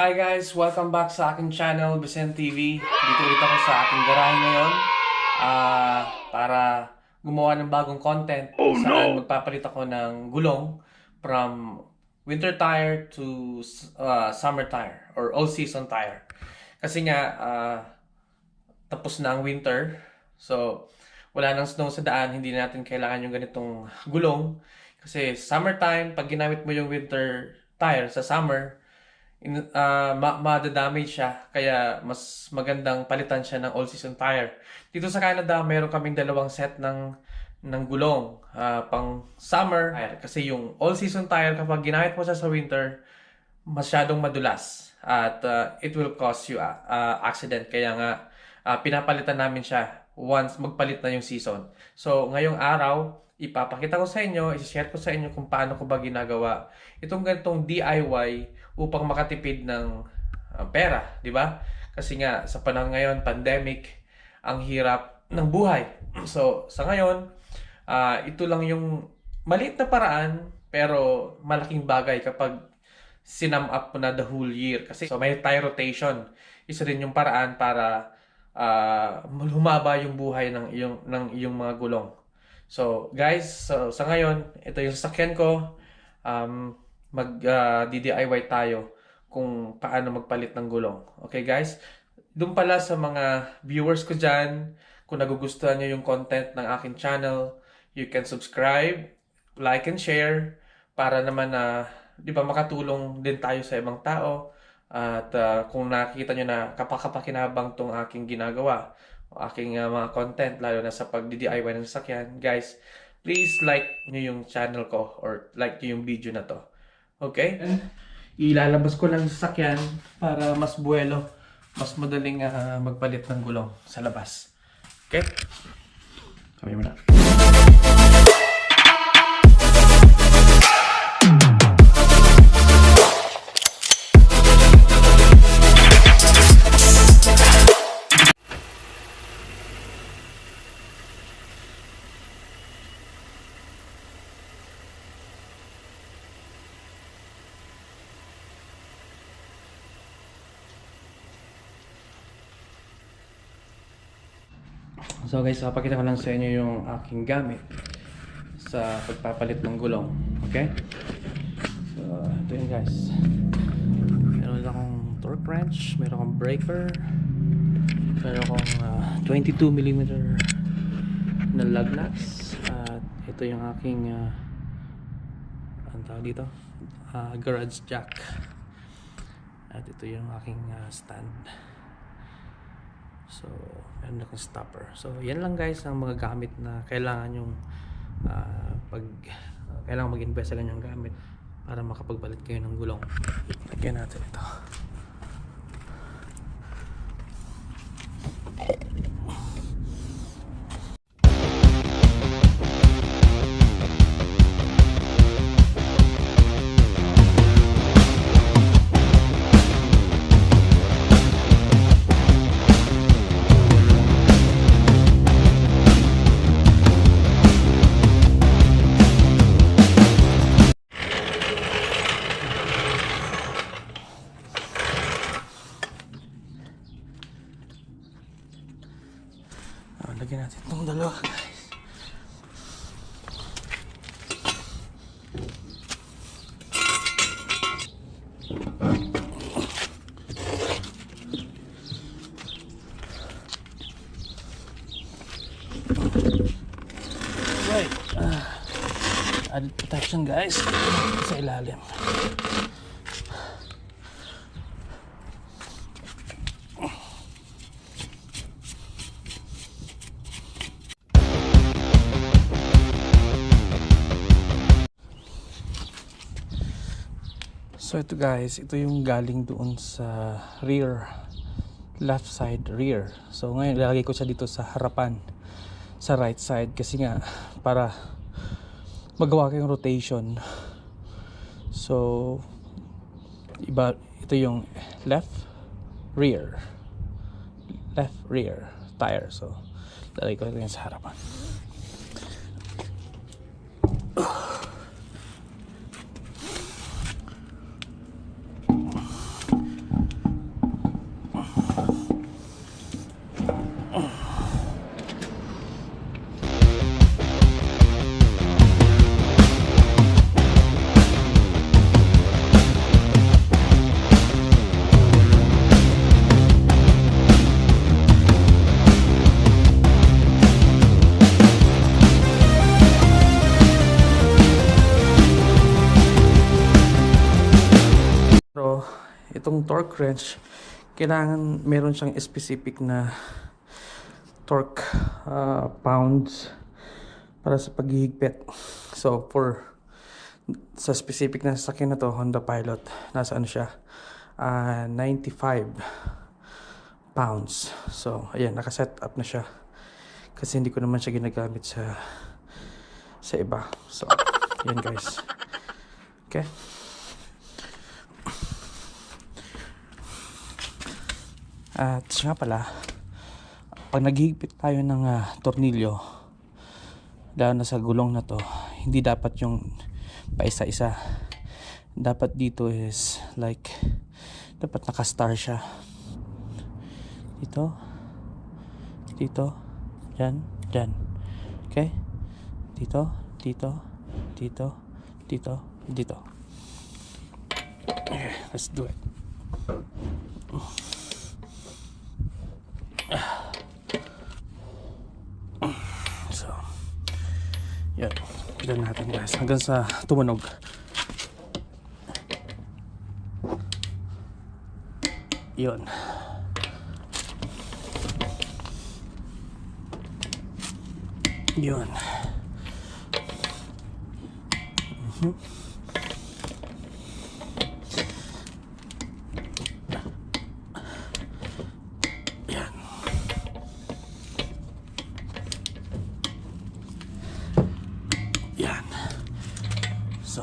Hi guys! Welcome back sa aking channel, Besen TV. Dito ulit ako sa aking garahe ngayon para gumawa ng bagong content saan magpapalit ako ng gulong from winter tire to summer tire or all season tire. Kasi nga tapos na ang winter, so wala nang snow sa daan, hindi natin kailangan yung ganitong gulong. Kasi summertime, pag ginamit mo yung winter tire sa summer, madadamage siya, kaya mas magandang palitan siya ng all-season tire. Dito sa Canada, meron kaming dalawang set ng gulong pang summer tire. Kasi yung all-season tire, kapag ginamit mo siya sa winter, masyadong madulas at it will cause you accident. Kaya nga, pinapalitan namin siya once magpalit na yung season. So, ngayong araw, ipapakita ko sa inyo, i-share ko sa inyo kung paano ko ba ginagawa itong ganitong DIY upang makatipid ng pera, di ba? Kasi nga sa panahon ngayon, pandemic, ang hirap ng buhay. So sa ngayon, ito lang yung maliit na paraan pero malaking bagay kapag sinum up mo na the whole year. Kasi so may tire rotation. Isa din yung paraan para humaba yung buhay ng iyong mga gulong. So guys, sa ngayon, ito yung sasakyan ko. DIY tayo kung paano magpalit ng gulong. Okay guys? Doon pala sa mga viewers ko dyan, kung nagugustuhan nyo yung content ng aking channel, you can subscribe, like and share para naman di ba, makatulong din tayo sa ibang tao. At kung nakikita nyo na kapakapakinabang tong aking ginagawa, aking mga content, lalo na sa pag-DIY ng sasakyan, guys, please like nyo yung channel ko or like nyo yung video na to. Okay? Ilalabas ko lang sa sasakyan para mas buwelo, mas madaling magpalit ng gulong sa labas. Okay? Kami muna. So guys, papakita ko lang sa inyo yung aking gamit sa pagpapalit ng gulong. Okay? So, ito yun guys. Meron akong torque wrench, meron akong breaker, meron akong 22mm na lug nuts, at ito yung aking ang tawag dito? Garage jack. At ito yung aking stand. So, meron akong stopper. So, yan lang guys ang mga gamit na kailangan yung kailangan mag-invest sa ganyang gamit para makapagpalit kayo ng gulong. Lagyan natin ito. Lagyan natin itong dalawa guys. Right. Added protection guys sa ilalim. So ito guys, ito yung galing doon sa rear, left side rear. So ngayon ilalagay ko siya dito sa harapan, sa right side, kasi nga para magawa kayong rotation. So ito yung left rear tire. So ilalagay ko ito sa harapan. itong torque wrench, kailangan meron siyang specific na torque pounds para sa paghihigpit. So sa specific na sasakyan na to, Honda Pilot, nasa ano siya, 95 pounds. So ayan, nakaset up na siya kasi hindi ko naman siya ginagamit sa iba. So yan guys. Okay. At siya pala, pag naghihigpit tayo ng tornilyo, lalo na sa gulong na to, hindi dapat yung paisa-isa. Dapat dito is like, dapat nakastar siya. Dito, dito, dyan, dyan. Okay? Dito, dito, dito, dito, dito. Okay, let's do it. So, yan. Pilan natin guys hanggang sa tumunog. Yun. Yun. Yan. Yan. So,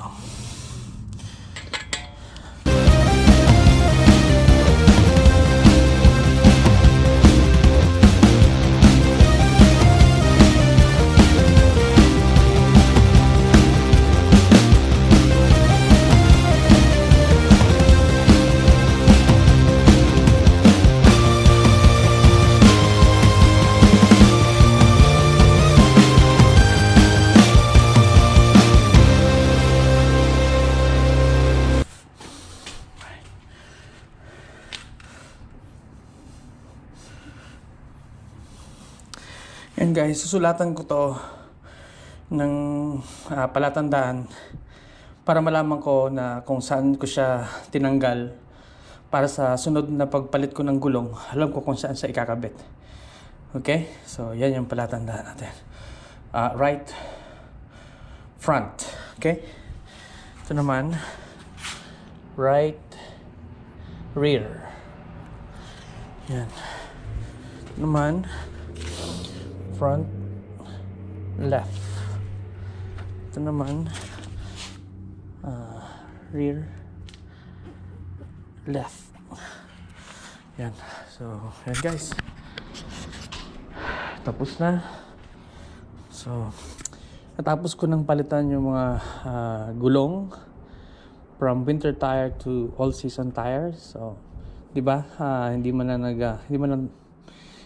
yan guys, susulatan ko to ng palatandaan para malaman ko na kung saan ko siya tinanggal para sa sunod na pagpalit ko ng gulong, alam ko kung saan siya ikakabit. Okay? So, yan yung palatandaan natin. Right front. Okay? Ito naman, right rear. Yan. Ito naman, front left. Ito naman rear left. Yan. So, yan guys. Tapos na. So, natapos ko nang palitan yung mga gulong from winter tire to all season tires. So, 'di ba? Hindi man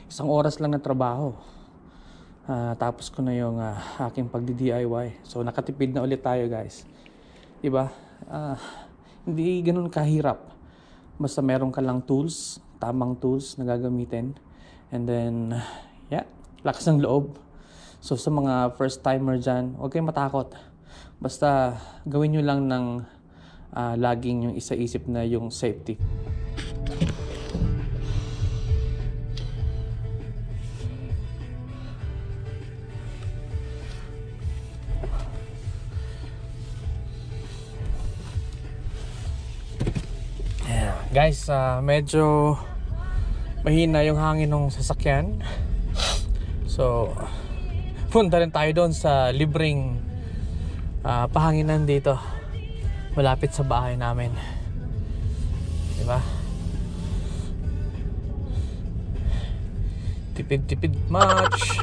isang oras lang na trabaho. Tapos ko na yung aking pagdi-DIY. So nakatipid na ulit tayo guys. Diba? Hindi ganun kahirap. Basta meron ka lang tools, tamang tools na gagamitin. And then, yeah, lakas ng loob. So sa mga first timer dyan, huwag kayong matakot. Basta gawin nyo lang ng laging yung isa-isip na yung safety. Guys, medyo mahina yung hangin ng sasakyan. So, punta rin tayo doon sa libreng pahanginan dito. Malapit sa bahay namin. Diba? Tipid much.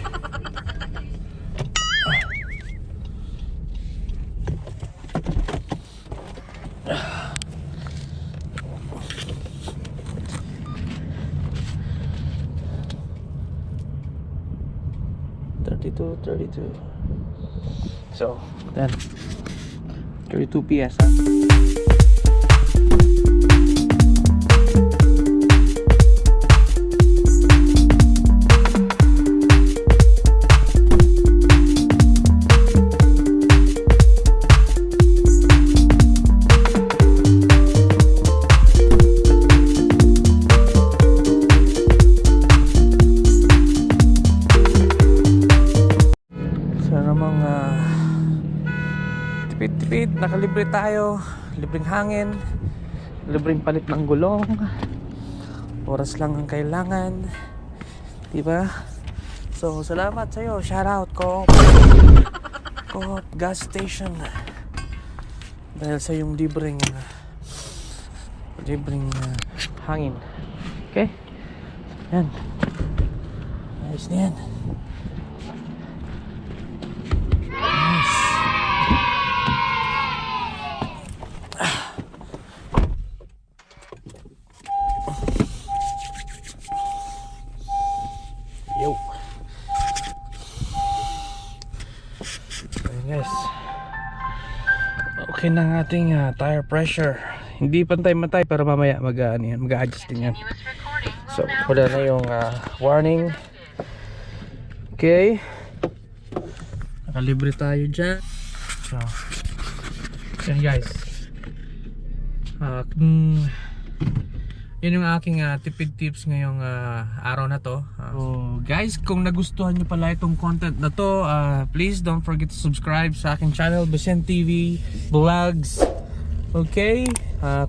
$32. So, then 32 PS. namang tipid-tipid, nakalibre tayo, libreng hangin, libreng palit ng gulong, oras lang ang kailangan, diba? So salamat sa'yo, shoutout ko gas station dahil sa yung libreng hangin. Okay, yan, ayos na yan. Nice. Yo. Ayun guys, okay na ang ating tire pressure. Hindi pantay-matay pero mamaya mag-a-adjust din yan. So wala na yung warning. Okay, nakalibre tayo dyan. So yan guys, yun yung aking tipid tips ngayong araw na to. So guys, kung nagustuhan nyo pala itong content na to, please don't forget to subscribe sa aking channel, Besen TV Vlogs. Okay,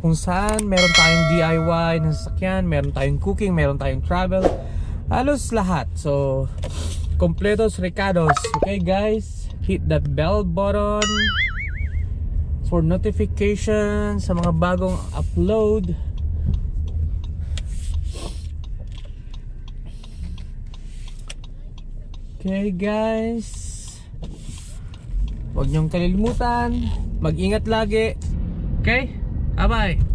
kung saan meron tayong DIY ng sasakyan, meron tayong cooking, meron tayong travel, halos lahat. So completos recados. Okay guys, hit that bell button for notification sa mga bagong upload. Okay guys, huwag niyong kalilimutan, mag-ingat lagi. Okay, bye bye.